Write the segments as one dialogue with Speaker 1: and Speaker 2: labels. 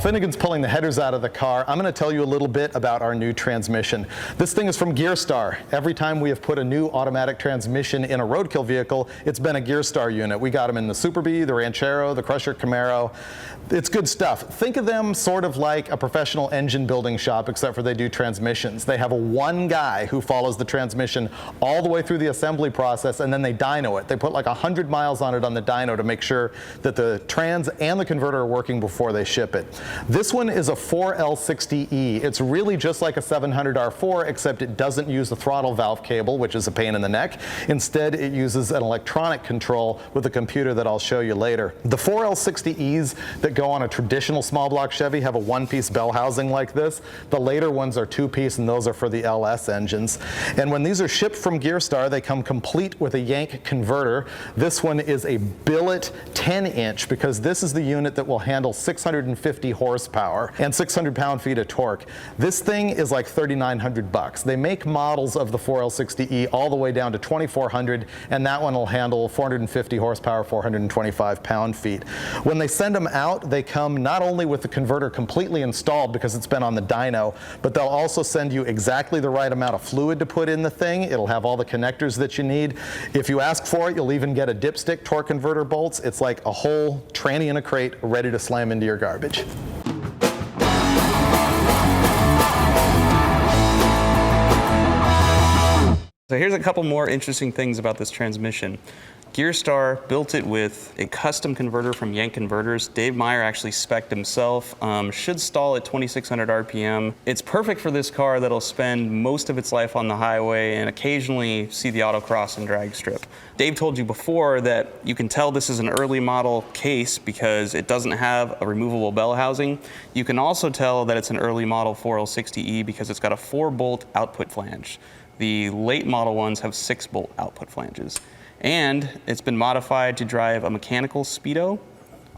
Speaker 1: Finnegan's pulling the headers out of the car, I'm going to tell you a little bit about our new transmission. This thing is from Gearstar. Every time we have put a new automatic transmission in a roadkill vehicle, it's been a Gearstar unit. We got them in the Super Bee, the Ranchero, the Crusher Camaro. It's good stuff. Think of them sort of like a professional engine building shop, except for they do transmissions. They have one guy who follows the transmission all the way through the assembly process, and then they dyno it. They put like 100 miles on it on the dyno to make sure that the trans and the converter are working before they ship it. This one is a 4L60E. It's really just like a 700R4, except it doesn't use the throttle valve cable, which is a pain in the neck. Instead, it uses an electronic control with a computer that I'll show you later. The 4L60Es that go on a traditional small block Chevy have a one-piece bell housing like this. The later ones are two-piece, and those are for the LS engines. And when these are shipped from Gearstar, they come complete with a Yank converter. This one is a billet 10-inch because this is the unit that will handle 650 horsepower and 600 pound-feet of torque. This thing is like $3,900. They make models of the 4L60E all the way down to 2,400, and that one will handle 450 horsepower, 425 pound-feet. When they send them out, they come not only with the converter completely installed because it's been on the dyno, but they'll also send you exactly the right amount of fluid to put in the thing. It'll have all the connectors that you need. If you ask for it, you'll even get a dipstick torque converter bolts. It's like a whole tranny in a crate ready to slam into your garbage.
Speaker 2: So here's a couple more interesting things about this transmission. Gearstar built it with a custom converter from Yank Converters. Dave Meyer actually spec'd himself. Should stall at 2,600 RPM. It's perfect for this car that'll spend most of its life on the highway and occasionally see the autocross and drag strip. Dave told you before that you can tell this is an early model case because it doesn't have a removable bell housing. You can also tell that it's an early model 4L60E because it's got a 4-bolt output flange. The late model ones have 6-bolt output flanges. And it's been modified to drive a mechanical speedo.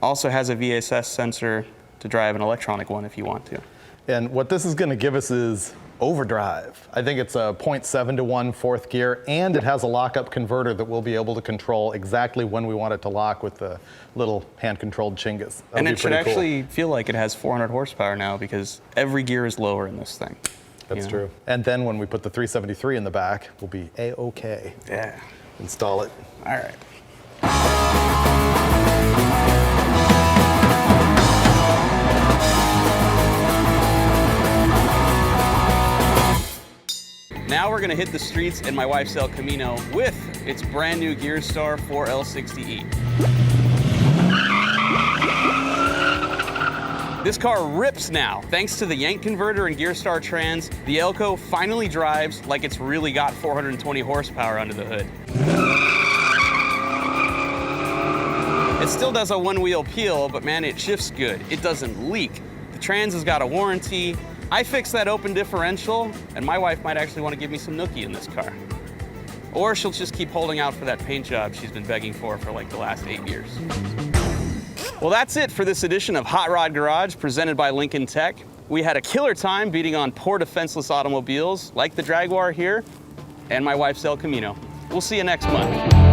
Speaker 2: Also has a VSS sensor to drive an electronic one if you want to.
Speaker 1: And what this is going to give us is overdrive. I think it's a 0.7 to 1 fourth gear, and it has a lockup converter that we'll be able to control exactly when we want it to lock with the little hand-controlled chingas.
Speaker 2: And it should actually feel like it has 400 horsepower now because every gear is lower in this thing.
Speaker 1: That's true. And then when we put the 373 in the back, we'll be A-OK.
Speaker 2: Yeah.
Speaker 1: Install it.
Speaker 2: All right. Now we're gonna hit the streets in my wife's El Camino with its brand new Gearstar 4L60E. This car rips now. Thanks to the Yank converter and Gearstar trans, the Elco finally drives like it's really got 420 horsepower under the hood. It still does a one-wheel peel, but man, it shifts good. It doesn't leak. The trans has got a warranty. I fixed that open differential, and my wife might actually want to give me some nookie in this car. Or she'll just keep holding out for that paint job she's been begging for like the last 8 years. Well, that's it for this edition of Hot Rod Garage presented by Lincoln Tech. We had a killer time beating on poor defenseless automobiles like the Jaguar here and my wife's El Camino. We'll see you next month.